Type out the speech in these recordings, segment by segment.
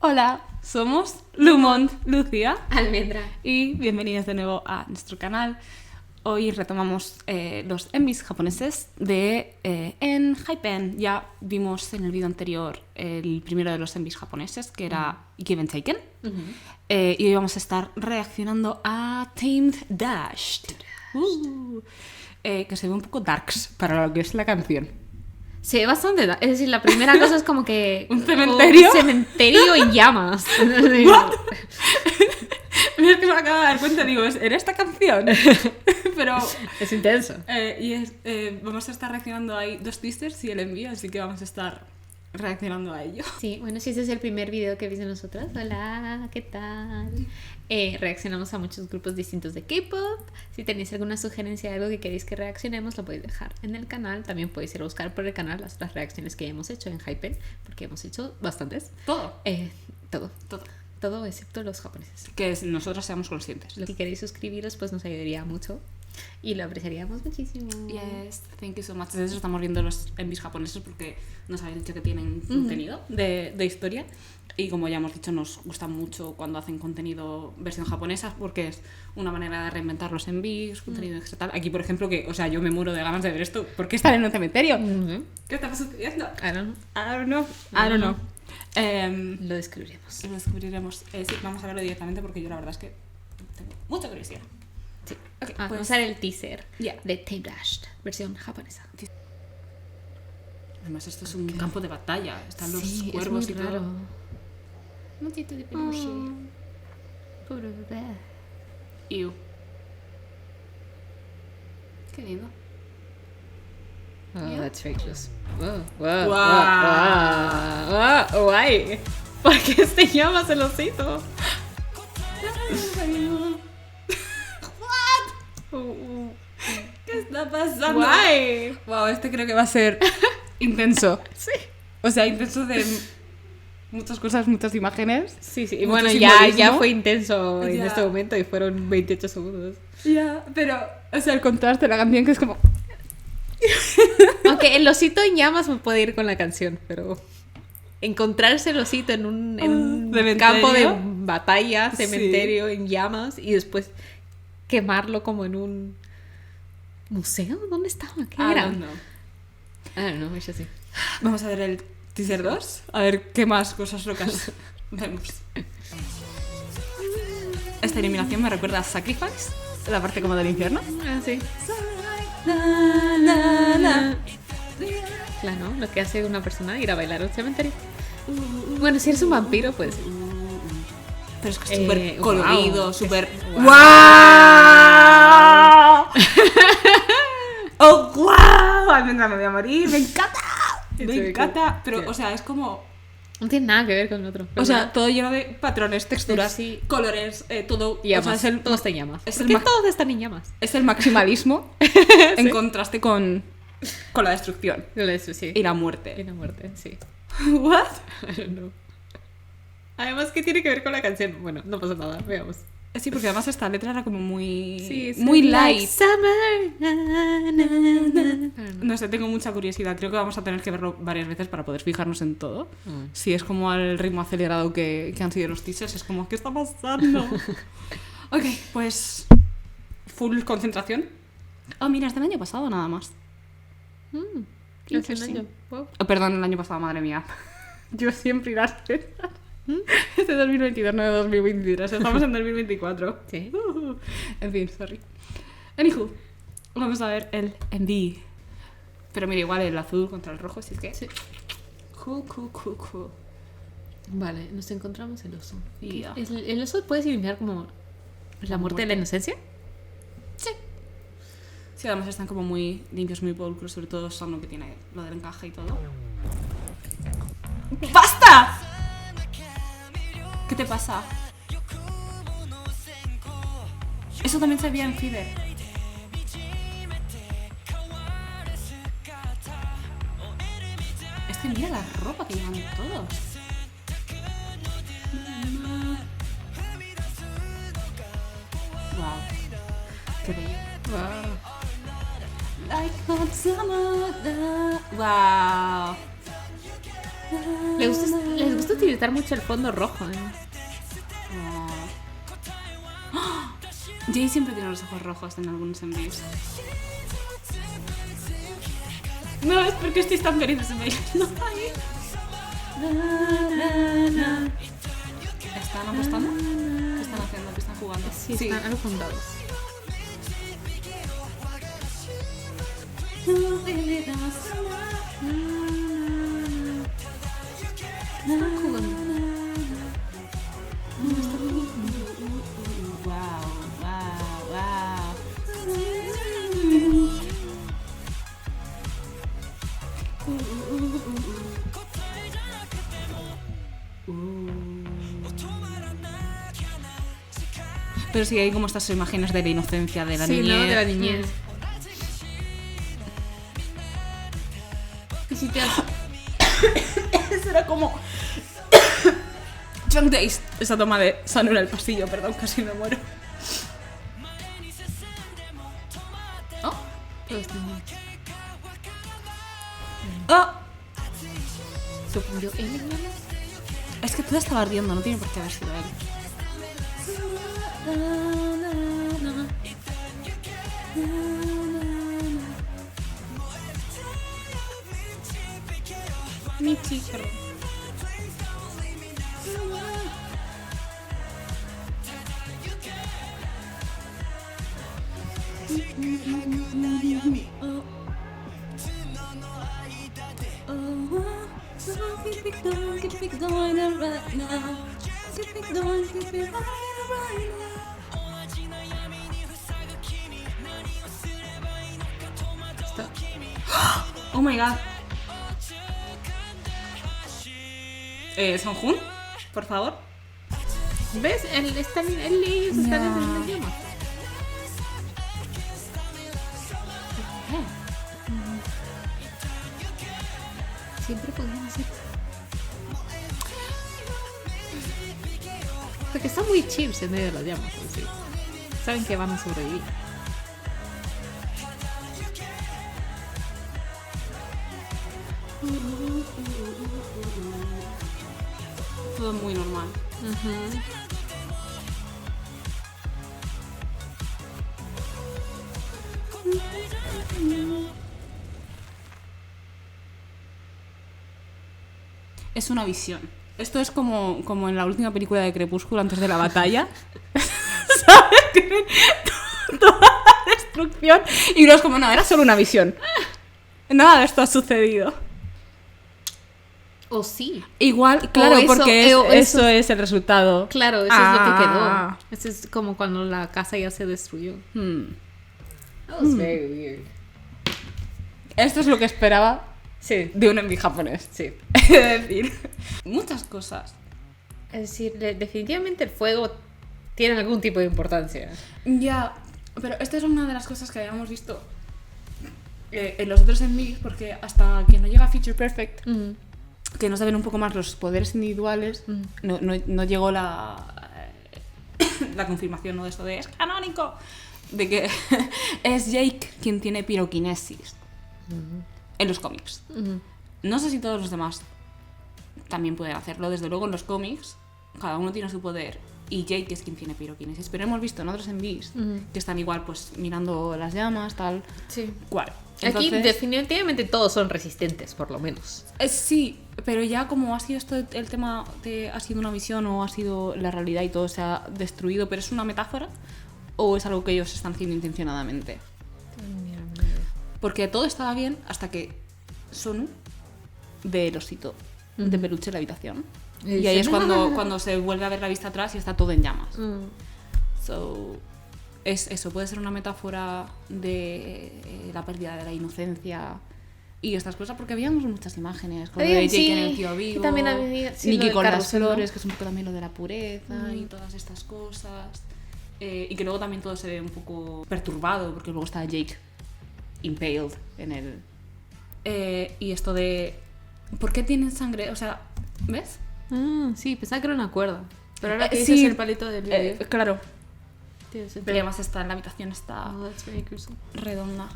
Hola, somos Lumont, Lucía Almendra. y bienvenidos de nuevo a nuestro canal. Hoy retomamos los envis japoneses de en Hypen. Ya vimos en el vídeo anterior el primero de los envis japoneses, que era Given Taken. Y hoy vamos a estar reaccionando a Tamed Dashed, que se ve un poco darks para lo que es la canción. Se ve bastante. Es decir, la primera cosa es como que. ¿Un cementerio? Un cementerio en llamas. What? Mira que me acabo de dar cuenta, digo, ¿era esta canción? Pero Es intenso. vamos a estar reaccionando a dos teasers y el envío, así que vamos a estar reaccionando a ello. Sí, bueno, si este es el primer video que viste nosotras. Hola, ¿qué tal? Reaccionamos a muchos grupos distintos de K-pop. Si tenéis alguna sugerencia de algo que queréis que reaccionemos, lo podéis dejar en el canal. También podéis ir a buscar por el canal las otras reacciones que ya hemos hecho en Hypen, porque hemos hecho bastantes. Todo. Todo excepto los japoneses. Que nosotros seamos conscientes. Si queréis suscribiros, pues nos ayudaría mucho y lo apreciaríamos muchísimo. Yes, thank you so much. De hecho, estamos viendo los envis japoneses porque nos habéis dicho que tienen contenido de historia. Y como ya hemos dicho, nos gusta mucho cuando hacen contenido versión japonesa porque es una manera de reinventar los envis, contenido extra tal. Aquí, por ejemplo, que, o sea, yo me muero de ganas de ver esto. ¿Por qué están en un cementerio? ¿Qué está sucediendo? I don't know. Lo descubriremos. Lo descubriremos. Sí, vamos a verlo directamente porque yo la verdad es que tengo mucha curiosidad. Sí. Okay, Vamos a ver el teaser Yeah. de Tamed Dashed, versión japonesa. Además, esto es un campo de batalla. Están los Sí, cuervos es muy y todo. raro. Motito de peluche. Pobre bebé. Ew. Qué lindo. Oh, Yeah. that's fake news. Wow. Guay. ¿Por qué se llama el osito? ¿Qué está pasando? Guay. Wow, este creo que va a ser intenso. Sí. O sea, intenso de muchas cosas, muchas imágenes. Sí. Y Mucho bueno, simbolismo. ya fue intenso en Ya. este momento y fueron 28 segundos. Ya, pero, o sea, el contraste de la canción que es como... Aunque el osito en llamas me puede ir con la canción, pero encontrarse el osito en un ¿Cementerio? campo de batalla, Sí. cementerio, en llamas, y después quemarlo como en un museo. ¿Dónde estaba? ¿Qué era? don't know. I don't know, eso sí. Vamos a ver el teaser 2, a ver qué más cosas locas vemos. Esta eliminación me recuerda a Sacrifice, la parte como del infierno. Ah, sí. Claro, lo que hace una persona ir a bailar a un cementerio. Bueno, si eres un vampiro, pues. Pero es que es súper Wow. colorido, súper... Wow. ¡Wow! ¡Oh, wow! Ay, venga, me voy a morir, me encanta. Me encanta, pero, o sea, es como... No tiene nada que ver con el otro. O sea, todo lleno de patrones, texturas, Sí. colores, todo. llamas. O sea, Todo está en llamas. es ¿Por el qué ma- todos están en llamas? es el maximalismo en contraste con la destrucción Eso sí. y la Y muerte. la muerte, sí. ¿What? I don't know. Además, ¿qué tiene que ver con la canción? Bueno, no pasa nada, veamos. Sí, porque además esta letra era como muy... Sí, muy light. Summer. Na, na, na. No sé, tengo mucha curiosidad. Creo que vamos a tener que verlo varias veces para poder fijarnos en todo. Mm. Si es como al ritmo acelerado que han sido los teasers, es como, ¿qué está pasando? Ok, pues... Full concentración. Oh, mira, es del año pasado nada más. Hace un Interesting. año. Wow. Oh, perdón, el año pasado, madre mía. Yo siempre irás a pensar. Es de 2022, no de 2023. Estamos en 2024. Sí. En fin, sorry. Anywho, vamos a ver el MV. Pero mira, igual el azul contra el rojo, así es que... Sí. Cool. Vale, nos encontramos el oso. Yeah. ¿El oso puede significar como la muerte de la inocencia? Sí. Sí, además están como muy limpios, muy pulcros, sobre todo Sano que tiene lo del encaje y todo. ¡Basta! ¿Qué te pasa? Eso también se veía en Fever. Es que mira la ropa que llevan todos. Wow. Qué bello. Wow. Like hot summer. Wow. Les gusta utilizar mucho el fondo rojo, ¿eh? ¡Ah! Jay siempre tiene los ojos rojos en algunos envíos. No, es porque estoy tan feliz de ver. No, ahí. ¿Están apostando? ¿Qué están haciendo? ¿Qué están jugando? Sí, están algo fundados. Están jugando. Wow. Pero sí hay como estas imágenes de la inocencia de la Sí, niñez. ¿no? De la niñez. Y si te hace... Eso era como Drunk Days. Esa toma de Sanu en el pasillo, perdón, casi me muero. Oh, Todos niños. oh. Supongo él, ¿no? Es que todo estaba ardiendo, no tiene por qué haber sido él. Michi, perdón. Oh my god. Sonjun, por favor. ¿Ves? Ellos están en el idioma. Siempre podían hacer. Porque están muy chips en medio de las llamas, así. Saben que van a sobrevivir. Todo muy normal. Es una visión. Esto es como en la última película de Crepúsculo antes de la batalla. ¿Sabes? Tienen toda la destrucción. Y uno es como, no, era solo una visión. Nada de esto ha sucedido. O sí. Igual, claro, eso, porque eso eso es el resultado. Claro, eso es lo que quedó. Eso es como cuando la casa ya se destruyó. That was very weird. Esto es lo que esperaba Sí. de un enví japonés. Sí. Es decir, muchas cosas. Es decir, definitivamente el fuego tiene algún tipo de importancia. Ya, pero esta es una de las cosas que habíamos visto en los otros envíos, porque hasta que no llega Feature Perfect, que nos saben un poco más los poderes individuales, no llegó la confirmación, ¿no? De esto de es canónico, de que es Jake quien tiene piroquinesis en los cómics. No sé si todos los demás también pueden hacerlo. Desde luego en los cómics cada uno tiene su poder y Jake es quien tiene piroquinesis, pero hemos visto en otros envíos que están igual pues mirando las llamas, tal Sí. cual. Aquí Entonces, definitivamente todos son resistentes, por lo menos. sí, pero ya como ha sido esto el tema de ha sido una visión o ha sido la realidad y todo se ha destruido, pero es una metáfora o es algo que ellos están haciendo intencionadamente. Porque todo estaba bien hasta que Sonu ve el osito de peluche en la habitación. Y ahí es cuando se vuelve a ver la vista atrás y está todo en llamas. So, es eso, puede ser una metáfora de la pérdida de la inocencia y estas cosas, porque habíamos muchas imágenes, como de Jake en el tío vivo, y también había Nicky con las carrusel, ¿no? flores, que es un poco también lo de la pureza y todas estas cosas. Y que luego también todo se ve un poco perturbado, porque luego está Jake impaled en el... y esto de... ¿Por qué tienen sangre? O sea, ¿ves? Sí, pensaba que era una cuerda. Pero ahora que Sí. dices el palito del bebé, claro. tiene sentido. Pero además está en la habitación, está Oh, that's very gruesome. redonda.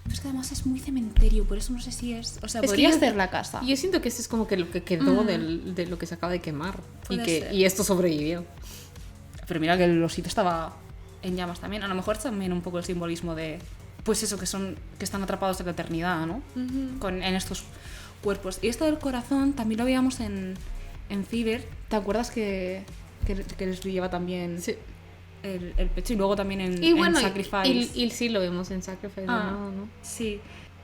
Pero es que además es muy cementerio, por eso no sé si es... O sea, Es que podría yo- ser la casa. Yo siento que esto es como que lo que quedó de lo que se acaba de quemar. Puede ser. Y esto sobrevivió. Pero mira que el osito estaba en llamas también. A lo mejor es también un poco el simbolismo de... Pues eso, que están atrapados en la eternidad, ¿no? En estos cuerpos. Y esto del corazón también lo veíamos en Fever. ¿Te acuerdas que les brillaba también Sí. el pecho? Y luego también Y bueno, en Sacrifice. y sí lo vemos en Sacrifice de nuevo, ¿no? Sí.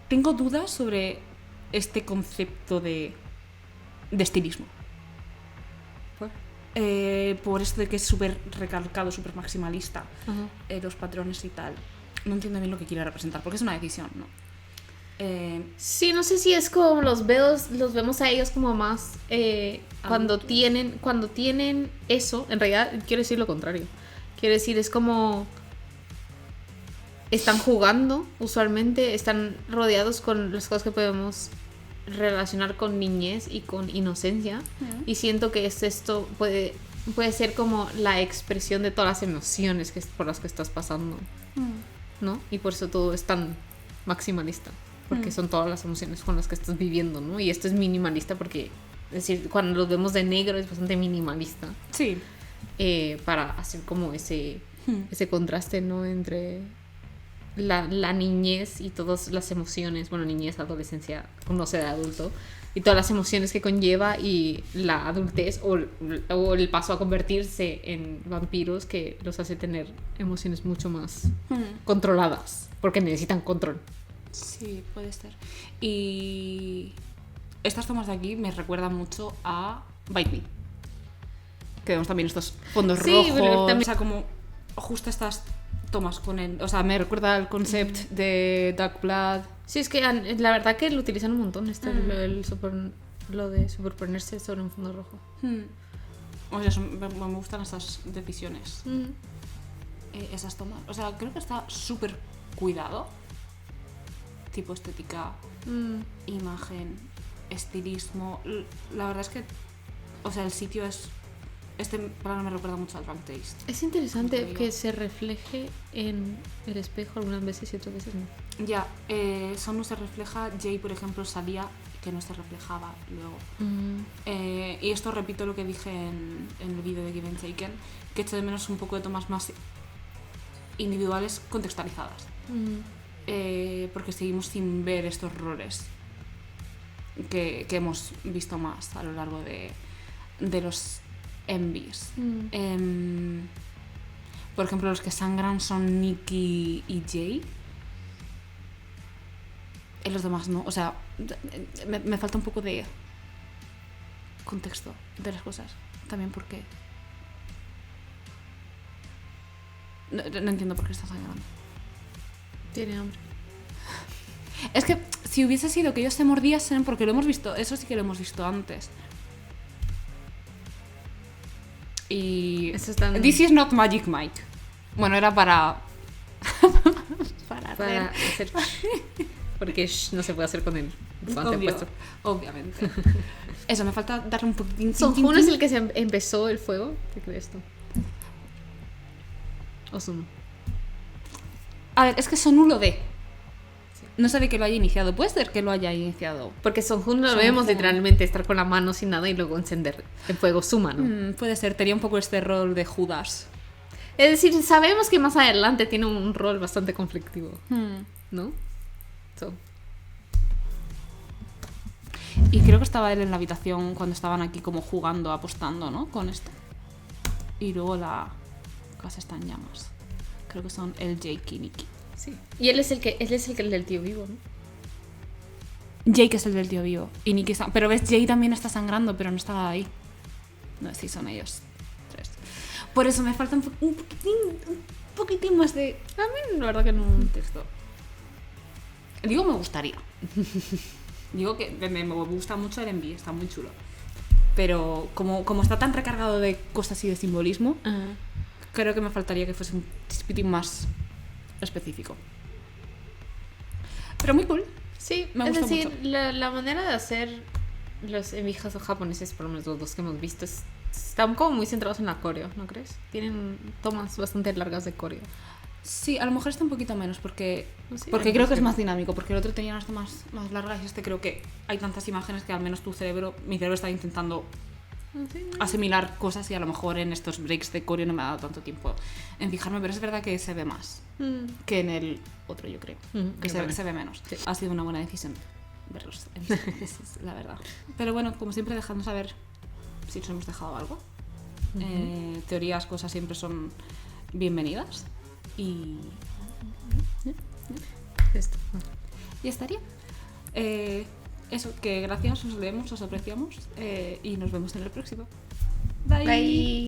Tengo dudas sobre este concepto de estilismo. Por esto de que es súper recalcado, súper maximalista, Ajá. los patrones y tal. No entiendo bien lo que quiere representar, porque es una decisión, ¿no? Sí, no sé si es como los vemos a ellos como más cuando Adultos. tienen eso, en realidad quiero decir lo contrario. Quiero decir, es como están jugando, usualmente están rodeados con las cosas que podemos relacionar con niñez y con inocencia. Y siento que esto puede ser como la expresión de todas las emociones por las que estás pasando, ¿no? Y por eso todo es tan maximalista, porque son todas las emociones con las que estás viviendo, ¿no? Y esto es minimalista porque, es decir, cuando los vemos de negro es bastante minimalista, Sí. para hacer como ese contraste, ¿no? Entre la niñez y todas las emociones, bueno, niñez, adolescencia, no sé, de adulto, y todas las emociones que conlleva, y la adultez o el paso a convertirse en vampiros, que los hace tener emociones mucho más controladas, porque necesitan control. Sí, puede ser. Y estas tomas de aquí me recuerdan mucho a Bite Me. Que vemos también estos fondos Sí, rojos. pero también- O sea, como justo estas tomas con el... O sea, me recuerda al concept de Dark Blood. Sí, es que la verdad que lo utilizan un montón, lo de superponerse sobre un fondo rojo. O sea, me gustan esas decisiones. Esas tomas. O sea, creo que está súper cuidado. Tipo estética, imagen, estilismo. La verdad es que, o sea, el sitio es... Este plano me recuerda mucho al Drunk Taste. Es interesante Como te que digo. se refleje en el espejo algunas veces y otras veces no. Ya, Son se refleja, Jay, por ejemplo, salía que no se reflejaba luego. Y esto repito lo que dije en el vídeo de Given Taken, que echo de menos un poco de tomas más individuales contextualizadas. Porque seguimos sin ver estos roles que hemos visto más a lo largo de los envies. Por ejemplo, los que sangran son Nikki y Jay. En los demás no. O sea, me falta un poco de contexto de las cosas. También porque... No entiendo por qué está sangrando. Tiene hambre. Es que si hubiese sido que ellos se mordiesen, porque lo hemos visto, eso sí que lo hemos visto antes. Y... Eso es tan- This is not Magic Mike. Bueno, era para Para hacer... Porque no se puede hacer con el guante puesto. Obviamente. Eso, me falta darle un poquitín... ¿Son Juno es el que se empezó el fuego? ¿Qué crees tú? ¿O Suno? A ver, es que Sonu lo ve. No sé de que lo haya iniciado. Puede ser que lo haya iniciado. Porque Son Juno lo Son vemos Juno. literalmente estar con la mano sin nada y luego encender el fuego su mano. Puede ser, tenía un poco este rol de Judas. Es decir, sabemos que más adelante tiene un rol bastante conflictivo, ¿no? So. Y creo que estaba él en la habitación cuando estaban aquí como jugando, apostando, ¿no? Con esto. Y luego la casa está en llamas. Creo que son el Jake y Nikki. Sí. Y él es el del tío vivo, ¿no? Jake es el del tío vivo. Y Nikki está... Pero ves, Jake también está sangrando, pero no estaba ahí. No, sí, son ellos tres. Por eso me falta un poquitín más de A mí la verdad que no. texto. Digo, me gustaría. Digo que me gusta mucho el envío, está muy chulo. Pero como está tan recargado de cosas y de simbolismo, creo que me faltaría que fuese un chispitín más específico. Pero muy cool. Sí, Me es gusta decir, mucho. la manera de hacer los envijas japoneses, por lo menos los dos que hemos visto, están como muy centrados en la coreo, ¿no crees? Tienen tomas bastante largas de coreo. Sí, a lo mejor está un poquito menos porque, Sí, porque hay creo que es más más dinámico, porque el otro tenía unas tomas más largas y este creo que hay tantas imágenes que al menos mi cerebro está intentando asimilar cosas y a lo mejor en estos breaks de coreo no me ha dado tanto tiempo en fijarme, pero es verdad que se ve más que en el otro, yo creo, que se ve menos. Sí. Ha sido una buena decisión verlos, la verdad. Pero bueno, como siempre, dejadnos saber si os hemos dejado algo. Teorías, cosas siempre son bienvenidas y Esto. ya estaría. Eso, que gracias, os leemos, os apreciamos y nos vemos en el próximo. Bye. Bye.